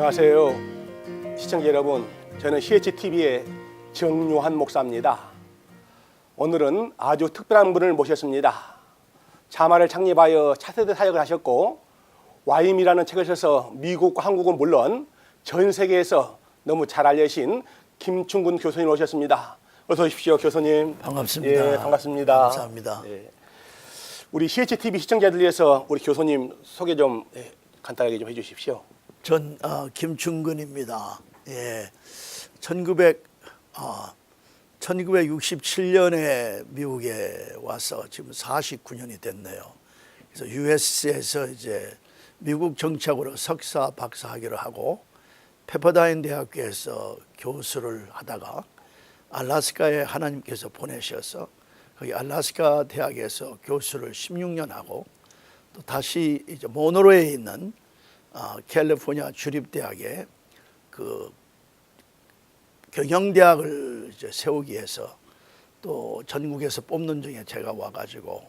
안녕하세요. 시청자 여러분, 저는 CHTV의 정요한 목사입니다. 오늘은 아주 특별한 분을 모셨습니다. 자마를 창립하여 차세대 사역을 하셨고 와임이라는 책을 써서 미국과 한국은 물론 전 세계에서 너무 잘 알려진 김충근 교수님 오셨습니다. 어서 오십시오, 교수님. 반갑습니다. 예, 반갑습니다. 감사합니다. 예. 우리 CHTV 시청자들 위해서 우리 교수님 소개 좀 간단하게 좀 해주십시오. 전 김충근입니다. 예, 1967년에 미국에 와서 지금 49년이 됐네요. 그래서 US에서 이제 미국 정착으로 석사, 박사 학위를 하고 페퍼다인 대학교에서 교수를 하다가 알래스카에 하나님께서 보내셔서 거기 알래스카 대학에서 교수를 16년 하고 또 다시 이제 모노로에 있는 캘리포니아 주립대학에 그 경영대학을 이제 세우기 위해서 또 전국에서 뽑는 중에 제가 와가지고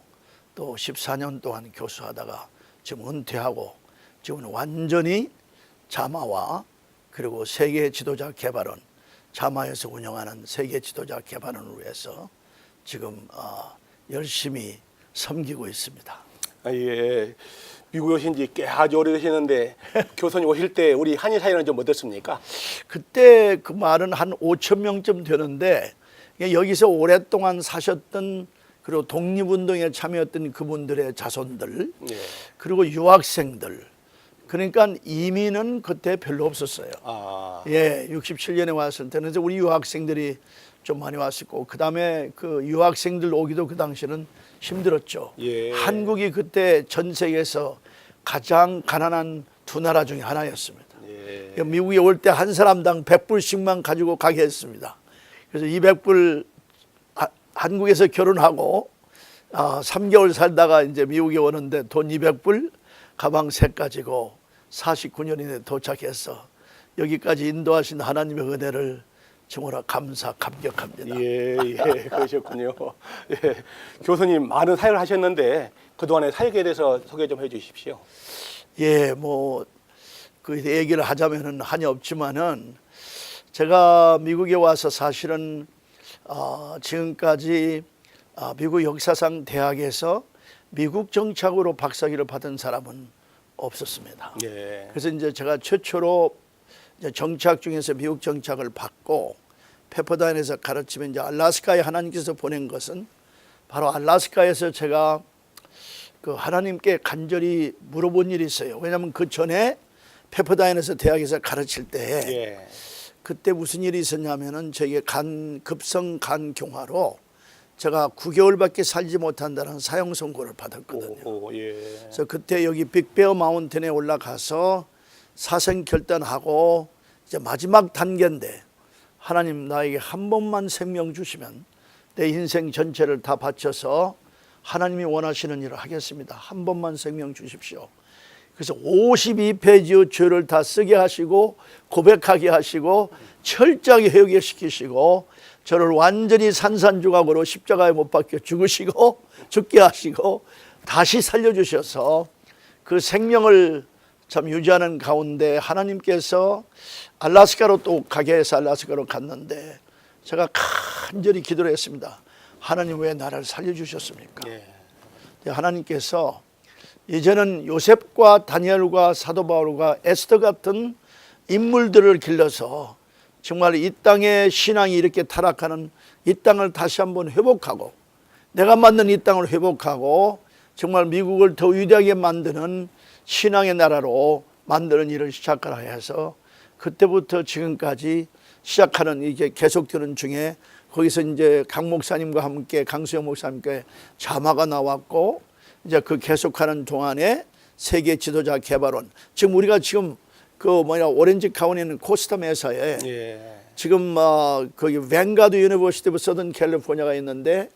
또 14년 동안 교수하다가 지금 은퇴하고 지금은 완전히 자마와 그리고 세계 지도자 개발원, 자마에서 운영하는 세계 지도자 개발원을 위해서 지금 열심히 섬기고 있습니다. 예. 미국에 오신 지 꽤 아주 오래되시는데 교수님 오실 때 우리 한인 사회는 좀 어떻습니까? 그때 그 말은 한 5천 명쯤 되는데 여기서 오랫동안 사셨던 그리고 독립운동에 참여했던 그분들의 자손들 예. 그리고 유학생들 그러니까 이민은 그때 별로 없었어요. 예, 67년에 왔을 때는 우리 유학생들이 좀 많이 왔었고 그다음에 그 유학생들 오기도 그 당시에는 힘들었죠. 예. 한국이 그때 전 세계에서 가장 가난한 두 나라 중에 하나였습니다. 예. 미국에 올 때 한 사람당 100불씩만 가지고 가게 했습니다. 그래서 200불 한국에서 결혼하고 3개월 살다가 이제 미국에 오는데 돈 200불 가방 셋 가지고 49년에 도착해서 여기까지 인도하신 하나님의 은혜를 정말 감격합니다. 예, 그러셨군요. 예. 교수님 많은 사역을 하셨는데 그동안의 사역에 대해서 소개 좀 해주십시오. 예, 뭐 그 얘기를 하자면은 한이 없지만은 제가 미국에 와서 사실은 지금까지 미국 역사상 대학에서 미국 정착으로 박사학위를 받은 사람은 없었습니다. 예. 그래서 이제 제가 최초로 이제 정착 중에서 미국 정착을 받고 페퍼다인에서 가르치면 이제 알래스카에 하나님께서 보낸 것은 바로 알래스카에서 제가 그 하나님께 간절히 물어본 일이 있어요. 왜냐하면 그 전에 페퍼다인에서 대학에서 가르칠 때 예. 그때 무슨 일이 있었냐면은 저에게 급성 간경화로 제가 9개월밖에 살지 못한다는 사형 선고를 받았거든요. 예. 그래서 그때 여기 빅베어 마운틴에 올라가서 사생 결단하고 이제 마지막 단계인데 하나님 나에게 한 번만 생명 주시면 내 인생 전체를 다 바쳐서 하나님이 원하시는 일을 하겠습니다. 한 번만 생명 주십시오. 그래서 52페이지의 죄를 다 쓰게 하시고 고백하게 하시고 철저하게 회개시키시고 저를 완전히 산산조각으로 십자가에 못 박혀 죽으시고 죽게 하시고 다시 살려주셔서 그 생명을 참 유지하는 가운데 하나님께서 알래스카로 또 가게 해서 알래스카로 갔는데 제가 간절히 기도를 했습니다. 하나님 왜 나를 살려주셨습니까? 예. 하나님께서 이제는 요셉과 다니엘과 사도 바울과 에스더 같은 인물들을 길러서 정말 이 땅의 신앙이 이렇게 타락하는 이 땅을 다시 한번 회복하고 내가 만든 이 땅을 회복하고 정말 미국을 더 위대하게 만드는 신앙의 나라로 만드는 일을 시작하라 해서 그때부터 지금까지 시작하는 이게 계속되는 중에 거기서 이제 강 목사님과 함께 강수영 목사님께 자마가 나왔고 이제 그 계속하는 동안에 세계 지도자 개발원 지금 우리가 지금 오렌지 카운티에 있는 코스타 메사에 예. 지금 거기 뱅가드 유니버시티 오브 서던 캘리포니아가 있는데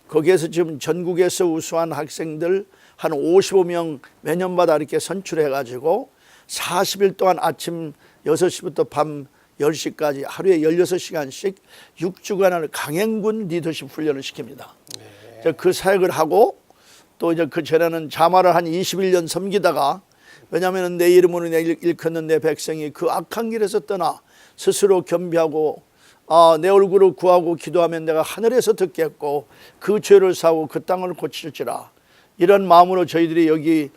거기에서 지금 전국에서 우수한 학생들 한 55명 매년마다 이렇게 선출해 가지고 40일 동안 아침 6시부터 밤 10시까지 하루에 16시간씩 6주간을 강행군 리더십 훈련을 시킵니다. 그 사역을 하고 또 이제 그 전에는 자마를 한 21년 섬기다가 왜냐하면 내 이름으로 일컫는 내 백성이 그 악한 길에서 떠나 스스로 겸비하고 내 얼굴을 구하고 기도하면 내가 하늘에서 듣겠고 그 죄를 사하고 그 땅을 고칠지라. 이런 마음으로 저희들이 여기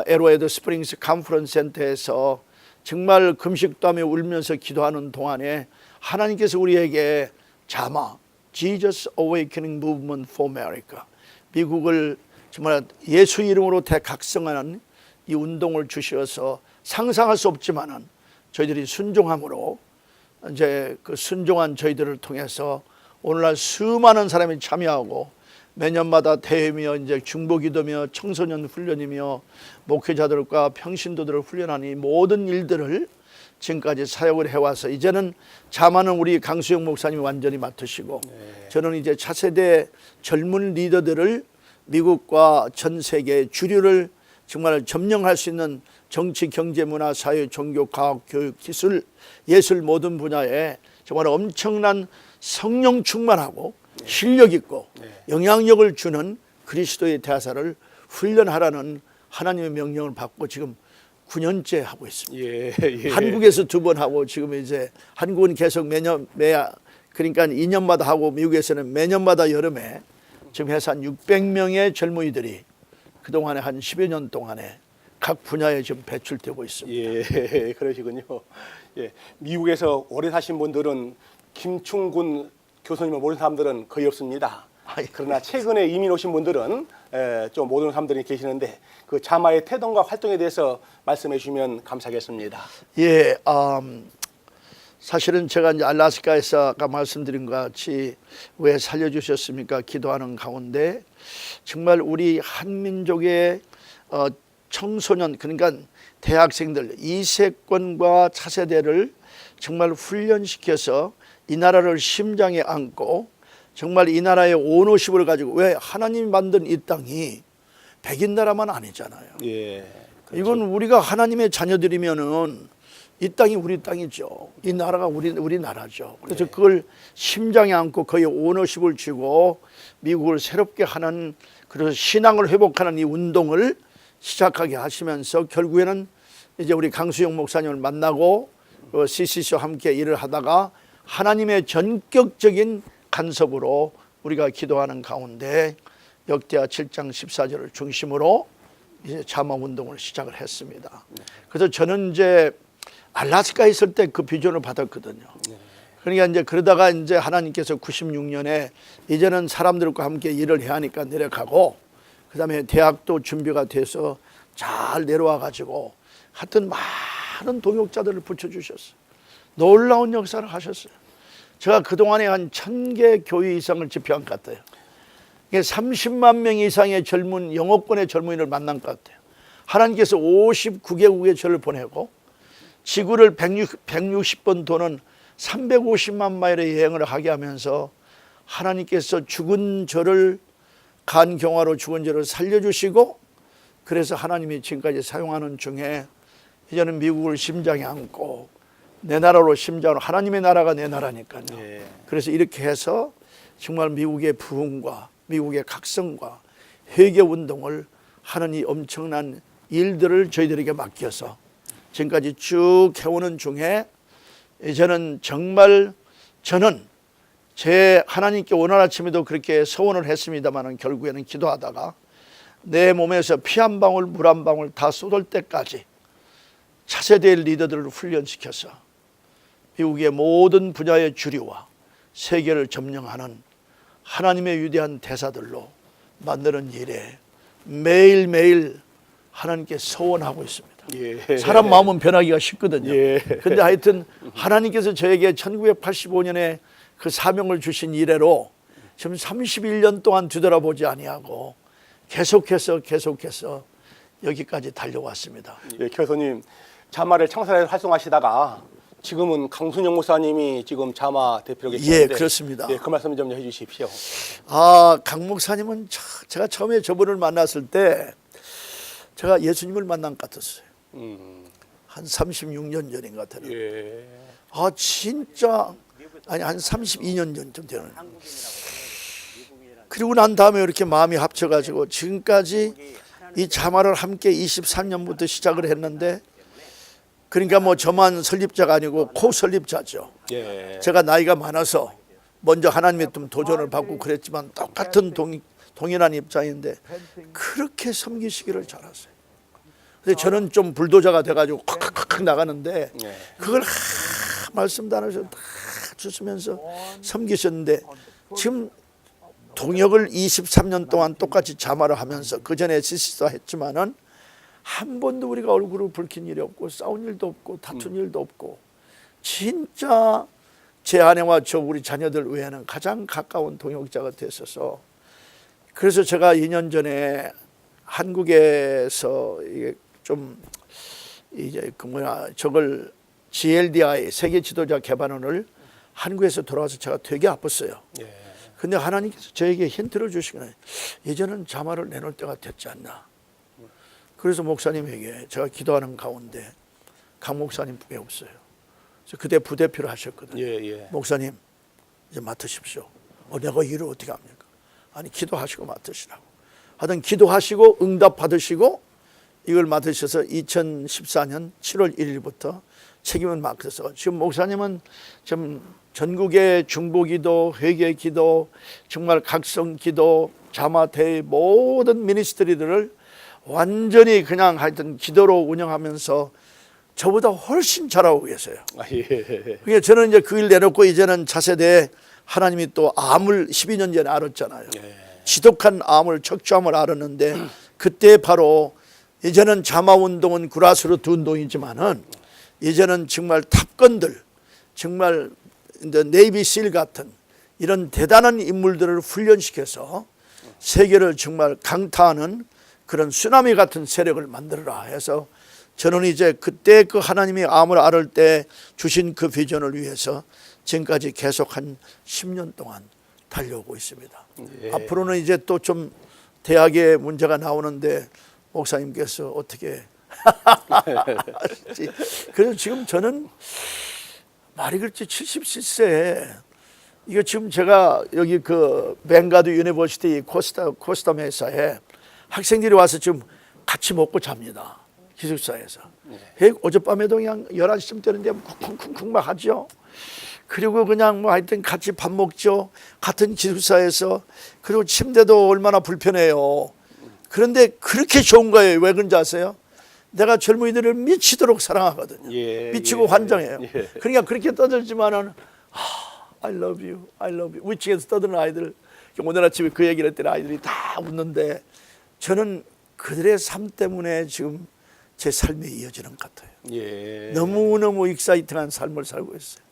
에로헤드 스프링스 컨퍼런스 센터에서 정말 금식도 하며 울면서 기도하는 동안에 하나님께서 우리에게 자마 Jesus Awakening Movement for America, 미국을 정말 예수 이름으로 대각성하는 이 운동을 주셔서 상상할 수 없지만은 저희들이 순종함으로 이제 그 순종한 저희들을 통해서 오늘날 수많은 사람이 참여하고 매년마다 대회며 이제 중보기도며 청소년 훈련이며 목회자들과 평신도들을 훈련하니 모든 일들을 지금까지 사역을 해와서 이제는 자만은 우리 강수영 목사님이 완전히 맡으시고 저는 이제 차세대 젊은 리더들을 미국과 전 세계 주류를 정말 점령할 수 있는 정치, 경제, 문화, 사회, 종교, 과학, 교육, 기술, 예술 모든 분야에 정말 엄청난 성령 충만하고 실력 있고 영향력을 주는 그리스도의 대사를 훈련하라는 하나님의 명령을 받고 지금 9년째 하고 있습니다. 한국에서 2번 하고 지금 이제 한국은 계속 그러니까 2년마다 하고 미국에서는 매년마다 여름에 지금 해서 한 600명의 젊은이들이 그동안에 한 10여 년 동안에 각 분야에 지금 배출되고 있습니다. 그러시군요. 미국에서 오래 사신 분들은 김충군 교수님을 모르는 사람들은 거의 없습니다. 그러나 최근에 이민 오신 분들은 좀 모르는 사람들이 계시는데 그 자마의 태동과 활동에 대해서 말씀해 주시면 감사하겠습니다. 사실은 제가 이제 알래스카에서 아까 말씀드린 것 같이 왜 살려주셨습니까? 기도하는 가운데 정말 우리 한민족의 청소년, 그러니까 대학생들 이세권과 차세대를 정말 훈련시켜서 이 나라를 심장에 안고 정말 이 나라의 오너십을 가지고, 왜 하나님이 만든 이 땅이 백인 나라만 아니잖아요. 그렇죠. 이건 우리가 하나님의 자녀들이면은 이 땅이 우리 땅이죠. 이 나라가 우리 나라죠. 그래서 그걸 심장에 안고 거의 오너십을 쥐고 미국을 새롭게 하는, 그래서 신앙을 회복하는 이 운동을 시작하게 하시면서 결국에는 이제 우리 강수영 목사님을 만나고 CCC와 함께 일을 하다가 하나님의 전격적인 간섭으로 우리가 기도하는 가운데 역대하 7장 14절을 중심으로 이제 자마 운동을 시작을 했습니다. 그래서 저는 이제 알래스카에 있을 때 그 비전을 받았거든요. 그러니까 이제 그러다가 이제 하나님께서 96년에 이제는 사람들과 함께 일을 해야 하니까 내려가고, 그 다음에 대학도 준비가 돼서 잘 내려와 가지고 하여튼 많은 동역자들을 붙여주셨어요. 놀라운 역사를 하셨어요. 제가 그동안에 한 1000개 교회 이상을 집회한 것 같아요. 30만 명 이상의 젊은 영어권의 젊은이를 만난 것 같아요. 하나님께서 59개국에 저를 보내고 지구를 160번 도는 350만 마일의 여행을 하게 하면서 하나님께서 죽은 저를 간경화로 죽은 저를 살려주시고, 그래서 하나님이 지금까지 사용하는 중에 이제는 미국을 심장에 안고 내 나라로 심장으로, 하나님의 나라가 내 나라니까요. 그래서 이렇게 해서 정말 미국의 부흥과 미국의 각성과 회개 운동을 하는 이 엄청난 일들을 저희들에게 맡겨서 지금까지 쭉 해오는 중에 이제는 정말 저는 제 하나님께 오늘 아침에도 그렇게 서원을 했습니다만 결국에는 기도하다가 내 몸에서 피 한 방울 물 한 방울 다 쏟을 때까지 차세대 리더들을 훈련시켜서 미국의 모든 분야의 주류와 세계를 점령하는 하나님의 위대한 대사들로 만드는 일에 매일매일 하나님께 서원하고 있습니다. 사람 마음은 변하기가 쉽거든요. 근데 하여튼 하나님께서 저에게 1985년에 그 사명을 주신 이래로 지금 31년 동안 뒤돌아보지 아니하고 계속해서 여기까지 달려왔습니다. 교수님, 자마를 청사에서 활동하시다가 지금은 강순영 목사님이 지금 자마 대표로 계시는데, 그렇습니다. 그 말씀 좀 해주십시오. 강 목사님은 제가 처음에 저분을 만났을 때 제가 예수님을 만난 것 같았어요. 한 36년 전인 것 같아요. 진짜 한 32년 전쯤 되는. 그리고 난 다음에 이렇게 마음이 합쳐가지고 지금까지 이 자마를 함께 23년부터 시작을 했는데, 그러니까 뭐 저만 설립자가 아니고 코-설립자죠. 예. 제가 나이가 많아서 먼저 하나님의 좀 도전을 받고 그랬지만 똑같은 동일한 입장인데 그렇게 섬기시기를 잘하세요. 근데 저는 좀 불도저가 돼가지고 콱콱콱 나가는데 예. 그걸 말씀도 안 하셔서 다 주시면서 섬기셨는데, 지금 동역을 23년 동안 똑같이 자마를 하면서 그 전에 시스터 했지만은 한 번도 우리가 얼굴을 붉힌 일이 없고 싸운 일도 없고 다툰 일도 없고, 진짜 제 아내와 저 우리 자녀들 외에는 가장 가까운 동역자가 됐어서, 그래서 제가 2년 전에 한국에서 이게 좀 이제 저걸 GLDI 세계 지도자 개발원을 한국에서 돌아와서 제가 되게 아팠어요. 예. 근데 하나님께서 저에게 힌트를 주시거든요. 이제는 자마를 내놓을 때가 됐지 않나. 그래서 목사님에게 제가 기도하는 가운데 강 목사님뿐이 없어요. 그래서 그때 부대표를 하셨거든요. 예. 목사님 이제 맡으십시오. 내가 일을 어떻게 합니까? 아니 기도하시고 맡으시라고. 하여튼 기도하시고 응답 받으시고 이걸 맡으셔서 2014년 7월 1일부터 책임을 맡겨서 지금 목사님은 좀 전국의 중보기도, 회개기도, 정말 각성기도, 자마대회 모든 미니스트리들을 완전히 그냥 하여튼 기도로 운영하면서 저보다 훨씬 잘하고 계세요. 예. 그러니까 저는 이제 그 일 내놓고 이제는 차세대에 하나님이 또 암을 12년 전에 알았잖아요. 예. 지독한 암을, 척추암을 알았는데 그때 바로 이제는 자마운동은 그라스루트 운동이지만은 이제는 정말 탑건들, 정말 네이비실 같은 이런 대단한 인물들을 훈련시켜서 세계를 정말 강타하는 그런 쓰나미 같은 세력을 만들어라 해서 저는 이제 그때 그 하나님이 암을 앓을 때 주신 그 비전을 위해서 지금까지 계속 한 10년 동안 달려오고 있습니다. 예. 앞으로는 이제 또 좀 대학에 문제가 나오는데 목사님께서 어떻게 그래서 지금 저는 말이 그렇지 77세에 이거 지금 제가 여기 그 뱅가드 유니버시티 코스타 메사에 학생들이 와서 지금 같이 먹고 잡니다. 기숙사에서. 어젯밤에도 그냥 11시쯤 되는데 쿵쿵쿵쿵 막 하죠. 그리고 그냥 뭐 하여튼 같이 밥 먹죠. 같은 기숙사에서. 그리고 침대도 얼마나 불편해요. 그런데 그렇게 좋은 거예요. 왜 그런지 아세요? 내가 젊은이들을 미치도록 사랑하거든요. 예, 미치고 환장해요. 예. 그러니까 그렇게 떠들지만은 I love you, I love you. 위층에서 떠드는 아이들, 오늘 아침에 그 얘기를 했더니 아이들이 다 웃는데 저는 그들의 삶 때문에 지금 제 삶이 이어지는 것 같아요. 예. 너무너무 익사이팅한 삶을 살고 있어요.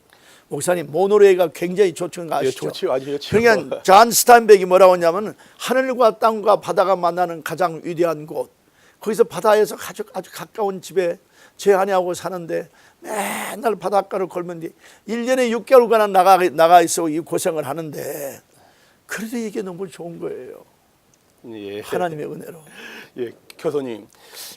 목사님, 모노레일가 굉장히 좋은 거 예, 아시죠? 좋지요, 아주 좋지요. 그러니까 존 스타인백이 뭐라고 하냐면 하늘과 땅과 바다가 만나는 가장 위대한 곳. 거기서 바다에서 아주 가까운 집에 제 아내하고 사는데 맨날 바닷가를 걸면 1년에 6개월간 나가 있어 이 고생을 하는데 그래도 이게 너무 좋은 거예요. 예. 하나님의 은혜로. 예, 교수님,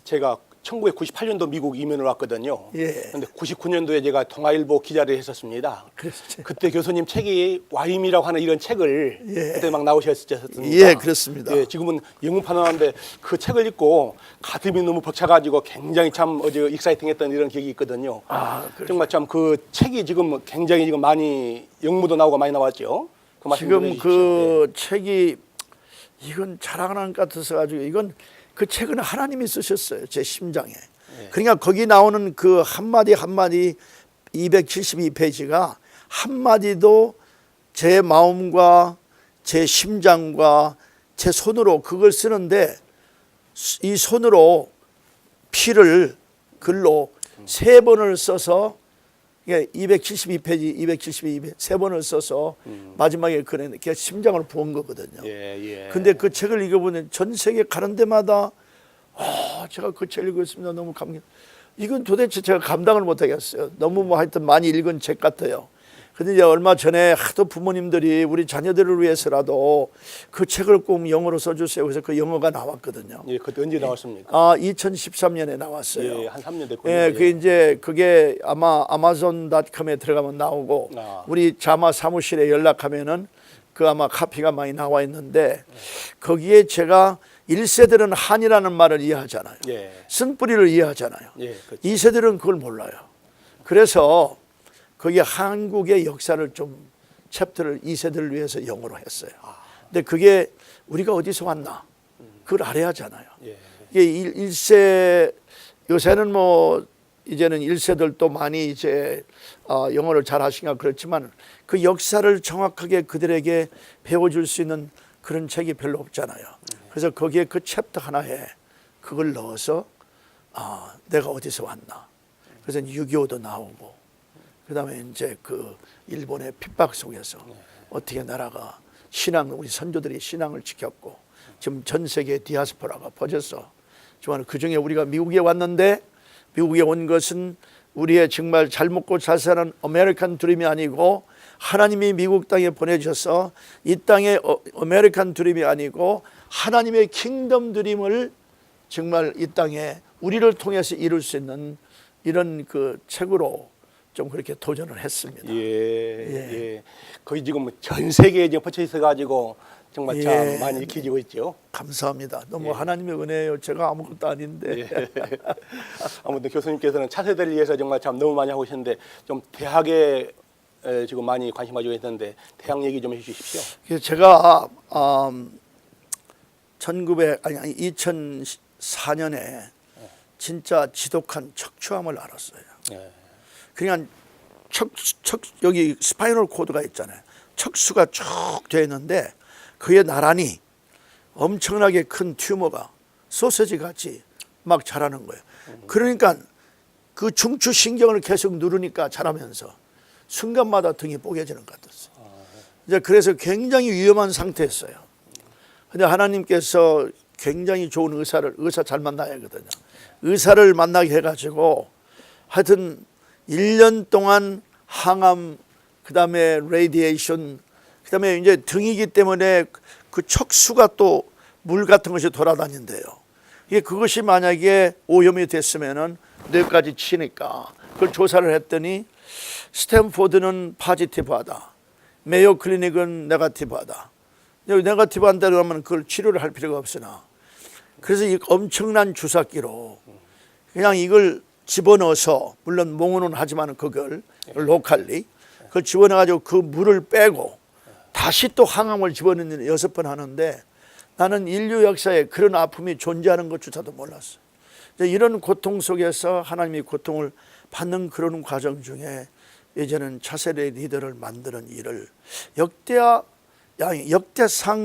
제가 1998년도 미국 이민을 왔거든요. 예. 근데 99년도에 제가 동아일보 기자를 했었습니다. 그렇지. 그때 교수님 책이 와임이라고 하는 이런 책을 예. 그때 막 나오셨습니다. 예, 그렇습니다. 예, 지금은 영문판 나왔는데 그 책을 읽고 가슴이 너무 벅차가지고 굉장히 참 어제 익사이팅했던 이런 기억이 있거든요. 그렇죠. 정말 참 그 책이 지금 굉장히 지금 많이 영무도 나오고 많이 나왔죠. 그 말씀 좀 지금 해주십시오. 그 책이 이건 자랑하는 것 같아서 가지고 이건 그 책은 하나님이 쓰셨어요. 제 심장에. 그러니까 거기 나오는 그 한마디 한마디 272페이지가 한마디도 제 마음과 제 심장과 제 손으로 그걸 쓰는데 이 손으로 피를 글로 3번을 써서 272페이지, 272페이지 3번을 써서 마지막에 그래 심장을 부은 거거든요. 예. 근데 그 책을 읽어보면 전 세계 가는 데마다 제가 그 책을 읽었습니다. 너무 감격. 이건 도대체 제가 감당을 못 하겠어요. 너무 뭐 하여튼 많이 읽은 책 같아요. 근데 이제 얼마 전에 하도 부모님들이 우리 자녀들을 위해서라도 그 책을 꼭 영어로 써주세요. 그래서 그 영어가 나왔거든요. 예, 그때 언제 나왔습니까? 2013년에 나왔어요. 예, 한 3년 됐군요. 예, 그 이제 그게 아마 아마존.com에 들어가면 나오고 우리 자마 사무실에 연락하면은 그 아마 카피가 많이 나와 있는데 거기에 제가 1세들은 한이라는 말을 이해하잖아요. 예. 쓴뿌리를 이해하잖아요. 예, 그렇죠. 2세들은 그걸 몰라요. 그래서 거기에 한국의 역사를 좀 챕터를 2세들을 위해서 영어로 했어요. 근데 그게 우리가 어디서 왔나 그걸 알아야 하잖아요. 예. 이게 1세 요새는 뭐 이제는 1세들도 많이 이제 영어를 잘 하시니까 그렇지만 그 역사를 정확하게 그들에게 배워줄 수 있는 그런 책이 별로 없잖아요. 그래서 거기에 그 챕터 하나에 그걸 넣어서 내가 어디서 왔나. 그래서 6.25도 나오고 그다음에 이제 그 일본의 핍박 속에서 어떻게 나라가 우리 선조들이 신앙을 지켰고 지금 전 세계 디아스포라가 퍼졌어. 정말 그 중에 우리가 미국에 왔는데 미국에 온 것은 우리의 정말 잘 먹고 잘 사는 아메리칸 드림이 아니고 하나님이 미국 땅에 보내주셔서 이 땅의 아메리칸 드림이 아니고 하나님의 킹덤 드림을 정말 이 땅에 우리를 통해서 이룰 수 있는 이런 그 책으로 좀 그렇게 도전을 했습니다. 예. 거의 지금 전 세계에 지금 퍼져 있어가지고 정말 참 많이 익혀지고 있죠. 감사합니다. 너무 하나님의 은혜예요. 제가 아무것도 아닌데. 아무튼 교수님께서는 차세대를 위해서 정말 참 너무 많이 하고 계시는데 좀 대학에 지금 많이 관심 가지고 있는데 대학 얘기 좀 해주십시오. 그래서 제가 2004년에 진짜 지독한 척추암을 알았어요. 예. 그러니까 여기 스파이널 코드가 있잖아요. 척수가 쭉 되어 있는데 그에 나란히 엄청나게 큰 튜머가 소세지 같이 막 자라는 거예요. 그러니까 그 중추 신경을 계속 누르니까 자라면서 순간마다 등이 뽀개지는 것 같았어요. 이제 그래서 굉장히 위험한 상태였어요. 근데 하나님께서 굉장히 좋은 의사 잘 만나야 하거든요. 의사를 만나게 해가지고 하여튼 1년 동안 항암, 그 다음에 레디에이션, 그 다음에 이제 등이기 때문에 그 척수가 또 물 같은 것이 돌아다닌대요. 이게 그것이 만약에 오염이 됐으면은 뇌까지 치니까 그걸 조사를 했더니 스탠포드는 파지티브하다. 메이오 클리닉은 네거티브하다. 네거티브한다 그러면 그걸 치료를 할 필요가 없으나 그래서 이 엄청난 주사기로 그냥 이걸 집어넣어서 물론 몽우는 하지만 그걸 로컬리 그걸 집어넣어가지고 그 물을 빼고 다시 또 항암을 집어넣는 6번 하는데 나는 인류 역사에 그런 아픔이 존재하는 것조차도 몰랐어요. 이런 고통 속에서 하나님이 고통을 받는 그런 과정 중에 이제는 차세대 리더를 만드는 일을 역대상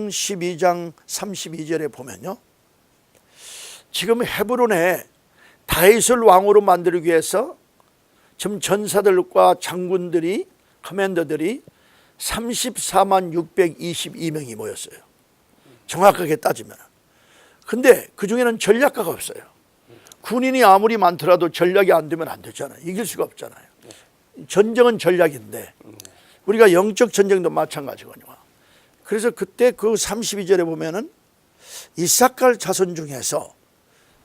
12장 32절에 보면요. 지금 헤브론에 다윗을 왕으로 만들기 위해서 지금 전사들과 장군들이 커맨더들이 34만 622명이 모였어요. 정확하게 따지면. 근데 그 중에는 전략가가 없어요. 군인이 아무리 많더라도 전략이 안 되면 안 되잖아요. 이길 수가 없잖아요. 전쟁은 전략인데 우리가 영적 전쟁도 마찬가지거든요. 그래서 그때 그 32절에 보면은 이삭갈 자손 중에서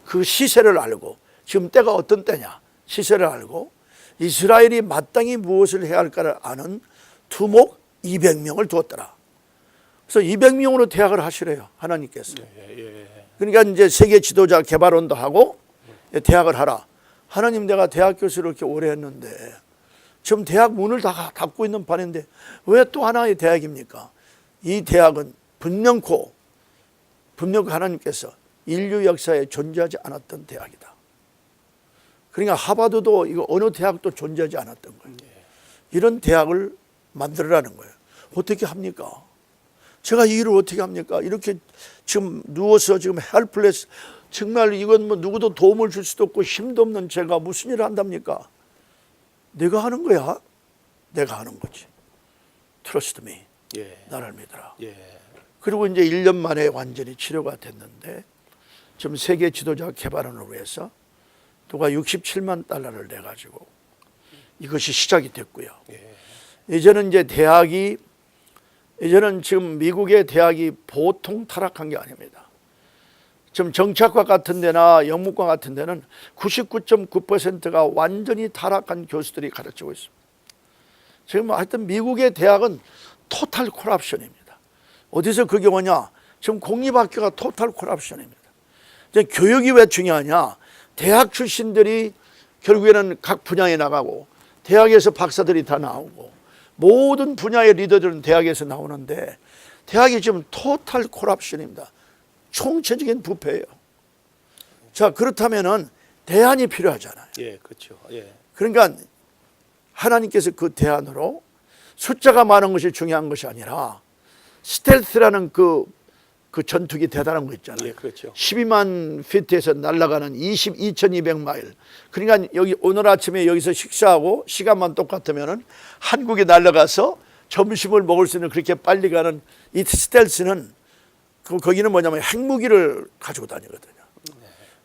그 시세를 알고 지금 때가 어떤 때냐 시세를 알고 이스라엘이 마땅히 무엇을 해야 할까를 아는 두목 200명을 두었더라. 그래서 200명으로 대학을 하시래요. 하나님께서. 그러니까 이제 세계 지도자 개발원도 하고 대학을 하라. 하나님 내가 대학 교수를 이렇게 오래 했는데 지금 대학 문을 다 닫고 있는 판인데 왜 또 하나의 대학입니까? 이 대학은 분명코 하나님께서 인류 역사에 존재하지 않았던 대학이다. 그러니까 하버드도 이거 어느 대학도 존재하지 않았던 거예요. 이런 대학을 만들어라는 거예요. 어떻게 합니까? 제가 이 일을 어떻게 합니까? 이렇게 지금 누워서 지금 헬플레스 정말 이건 뭐 누구도 도움을 줄 수도 없고 힘도 없는 제가 무슨 일을 한답니까? 내가 하는 거야. 내가 하는 거지. Trust me. 나를 믿어라. 그리고 이제 1년 만에 완전히 치료가 됐는데 지금 세계 지도자 개발원을 위해서 누가 67만 달러를 내가지고 이것이 시작이 됐고요. 이제는 이제 이제는 지금 미국의 대학이 보통 타락한 게 아닙니다. 지금 정치학과 같은 데나 영문과 같은 데는 99.9%가 완전히 타락한 교수들이 가르치고 있습니다. 지금 하여튼 미국의 대학은 토탈 콜랍션입니다. 어디서 그게 오냐? 지금 공립학교가 토탈 콜랍션입니다. 이제 교육이 왜 중요하냐? 대학 출신들이 결국에는 각 분야에 나가고 대학에서 박사들이 다 나오고 모든 분야의 리더들은 대학에서 나오는데 대학이 지금 토탈 콜랍션입니다. 총체적인 부패예요. 자, 그렇다면은 대안이 필요하잖아요. 예, 그렇죠. 예. 그러니까 하나님께서 그 대안으로 숫자가 많은 것이 중요한 것이 아니라 스텔스라는 그 전투기 대단한 거 있잖아요. 예, 그렇죠. 12만 피트에서 날아가는 22,200마일. 그러니까 여기 오늘 아침에 여기서 식사하고 시간만 똑같으면은 한국에 날아가서 점심을 먹을 수 있는 그렇게 빨리 가는 이 스텔스는 거기는 뭐냐면 핵무기를 가지고 다니거든요.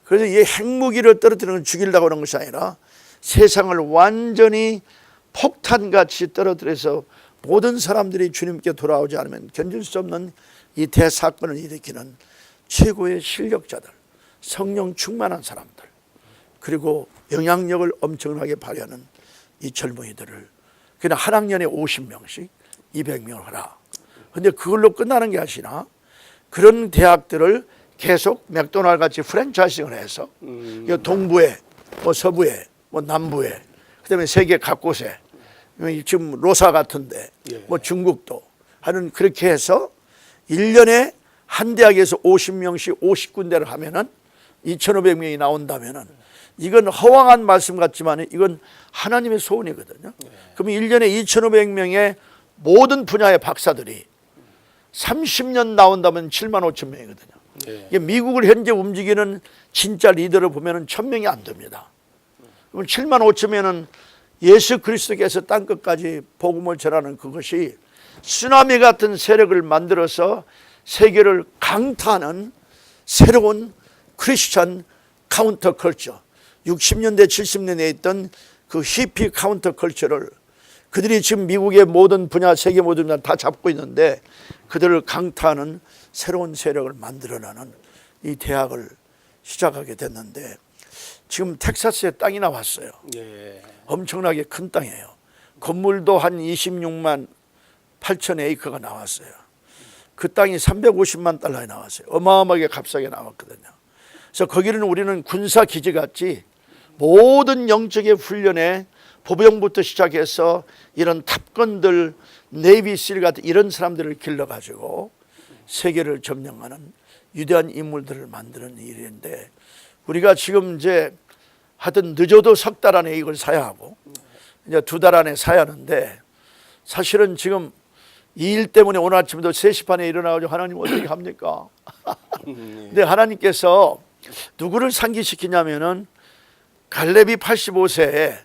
그래서 이 핵무기를 떨어뜨리는 걸 죽이려고 하는 것이 아니라 세상을 완전히 폭탄같이 떨어뜨려서 모든 사람들이 주님께 돌아오지 않으면 견딜 수 없는 이 대사건을 일으키는 최고의 실력자들, 성령 충만한 사람들, 그리고 영향력을 엄청나게 발휘하는 이 젊은이들을 그냥 한 학년에 50명씩 200명을 하라. 그런데 그걸로 끝나는 게 아니라 그런 대학들을 계속 맥도날드 같이 프랜차이징을 해서 동부에, 뭐 서부에, 뭐 남부에, 그다음에 세계 각곳에, 지금 로사 같은데, 뭐 중국도 하는 그렇게 해서 1년에 한 대학에서 50명씩 50군데를 하면은 2,500명이 나온다면은 이건 허황한 말씀 같지만 이건 하나님의 소원이거든요. 그러면 1년에 2,500명의 모든 분야의 박사들이 30년 나온다면 7만 5천 명이거든요. 이게 미국을 현재 움직이는 진짜 리더를 보면은 1,000명이 안 됩니다. 그럼 7만 5천명은 예수 그리스도께서 땅끝까지 복음을 전하는 그것이 쓰나미 같은 세력을 만들어서 세계를 강타하는 새로운 크리스천 카운터 컬처, 60년대 70년대에 있던 그 히피 카운터 컬처를 그들이 지금 미국의 모든 분야, 세계 모든 분야 다 잡고 있는데 그들을 강타하는 새로운 세력을 만들어내는 이 대학을 시작하게 됐는데 지금 텍사스에 땅이 나왔어요. 예. 엄청나게 큰 땅이에요. 건물도 한 26만 8천 에이커가 나왔어요. 그 땅이 350만 달러에 나왔어요. 어마어마하게 값싸게 나왔거든요. 그래서 거기는 우리는 군사기지 같이 모든 영적의 훈련에 보병부터 시작해서 이런 탑건들, 네이비실 같은 이런 사람들을 길러가지고 세계를 점령하는 위대한 인물들을 만드는 일인데 우리가 지금 이제 하여튼 늦어도 석 달 안에 이걸 사야 하고 이제 2달 안에 사야 하는데 사실은 지금 이 일 때문에 오늘 아침에도 3시 반에 일어나가지고 하나님 어떻게 합니까? 근데 하나님께서 누구를 상기시키냐면은 갈렙이 85세에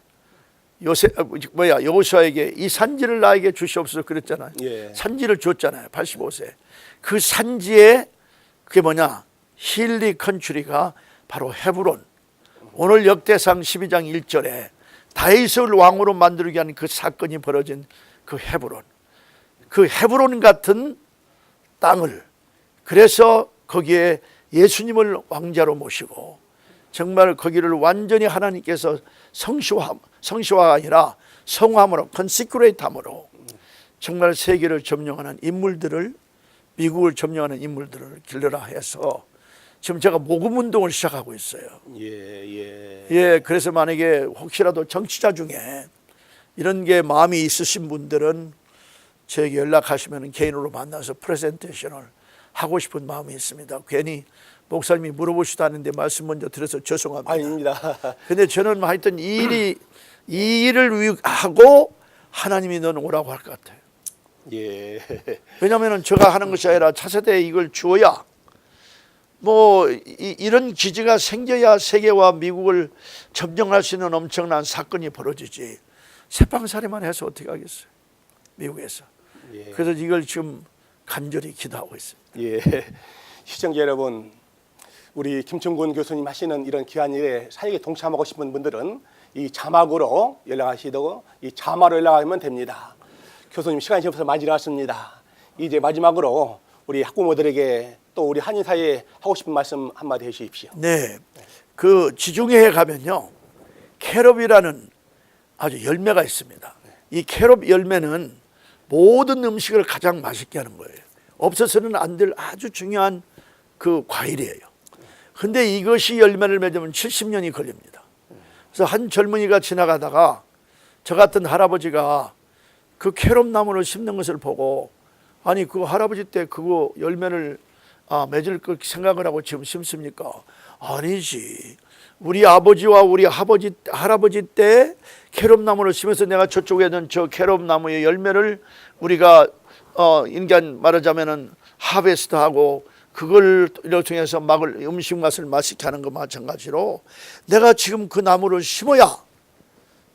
여호수아에게 이 산지를 나에게 주시옵소서 그랬잖아요. 예. 산지를 줬잖아요. 85세. 그 산지에 그게 뭐냐? 힐리 컨츄리가 바로 헤브론. 오늘 역대상 12장 1절에 다윗을 왕으로 만들기 위한 그 사건이 벌어진 그 헤브론. 그 헤브론 같은 땅을 그래서 거기에 예수님을 왕자로 모시고 정말 거기를 완전히 하나님께서 성시화가 아니라 성함으로 컨시크레이트함으로 정말 세계를 점령하는 인물들을 미국을 점령하는 인물들을 길러라 해서 지금 제가 모금운동을 시작하고 있어요. 예, 그래서 만약에 혹시라도 정치자 중에 이런 게 마음이 있으신 분들은 저에게 연락하시면 개인으로 만나서 프레젠테이션을 하고 싶은 마음이 있습니다. 괜히 목사님이 물어보시도 않는데 말씀 먼저 드려서 죄송합니다. 아닙니다. 근데 저는 하여튼 이 일을 하고 하나님이 너는 오라고 할 것 같아요. 예. 왜냐하면 제가 하는 것이 아니라 차세대에 이걸 주어야 뭐 이런 기지가 생겨야 세계와 미국을 점령할 수 있는 엄청난 사건이 벌어지지 새빵살이만 해서 어떻게 하겠어요. 미국에서. 예. 그래서 이걸 지금 간절히 기도하고 있습니다. 예. 시청자 여러분, 우리 김충근 교수님 하시는 이런 귀한 일에 사역에 동참하고 싶은 분들은 이 자막으로 연락하시고 이 자마로 연락하면 됩니다. 교수님 시간이 없어서 많이 지났습니다. 이제 마지막으로 우리 학부모들에게 또 우리 한인 사회에 하고 싶은 말씀 한마디 해주십시오. 네, 그 지중해에 가면요 캐럽이라는 아주 열매가 있습니다. 이 캐럽 열매는 모든 음식을 가장 맛있게 하는 거예요. 없어서는 안 될 아주 중요한 그 과일이에요. 근데 이것이 열매를 맺으면 70년이 걸립니다. 그래서 한 젊은이가 지나가다가 저 같은 할아버지가 그 캐롭나무를 심는 것을 보고, 아니 그 할아버지 때 그거 열매를 맺을 거 생각을 하고 지금 심습니까? 아니지. 우리 아버지와 우리 할아버지 때 캐롭나무를 심어서 내가 저쪽에 있는 저 캐롭나무의 열매를 우리가 인간 말하자면은 하베스트하고 그걸 통해서 음식 맛을 맛있게 하는 것 마찬가지로 내가 지금 그 나무를 심어야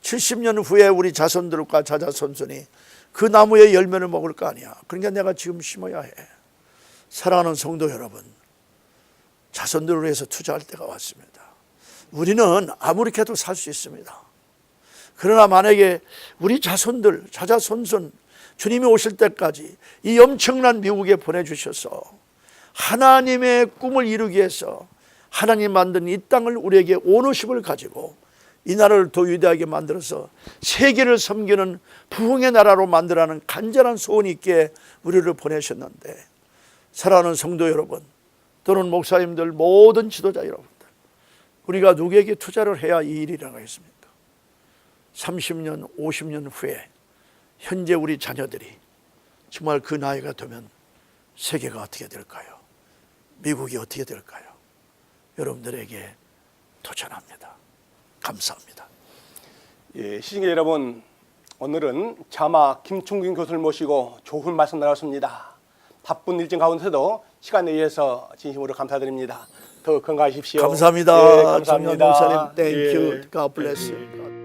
70년 후에 우리 자손들과 자자손손이 그 나무의 열매를 먹을 거 아니야. 그러니까 내가 지금 심어야 해. 사랑하는 성도 여러분, 자손들을 위해서 투자할 때가 왔습니다. 우리는 아무리 해도 살 수 있습니다. 그러나 만약에 우리 자손들, 자자손손 주님이 오실 때까지 이 엄청난 미국에 보내주셔서 하나님의 꿈을 이루기 위해서 하나님 만든 이 땅을 우리에게 오너십을 가지고 이 나라를 더 위대하게 만들어서 세계를 섬기는 부흥의 나라로 만들라는 간절한 소원이 있기에 우리를 보내셨는데, 사랑하는 성도 여러분, 또는 목사님들, 모든 지도자 여러분들, 우리가 누구에게 투자를 해야 이 일이 일어나겠습니까? 30년, 50년 후에 현재 우리 자녀들이 정말 그 나이가 되면 세계가 어떻게 될까요? 미국이 어떻게 될까요? 여러분들에게 도전합니다. 감사합니다. 예, 시청자 여러분, 오늘은 자마 김충균 교수를 모시고 좋은 말씀 나눴습니다. 바쁜 일정 가운데서도 시간 내주셔서 진심으로 감사드립니다. 더 건강하십시오. 감사합니다. 예, 감사합니다. 정영 목사님, 땡큐. 예. God bless you.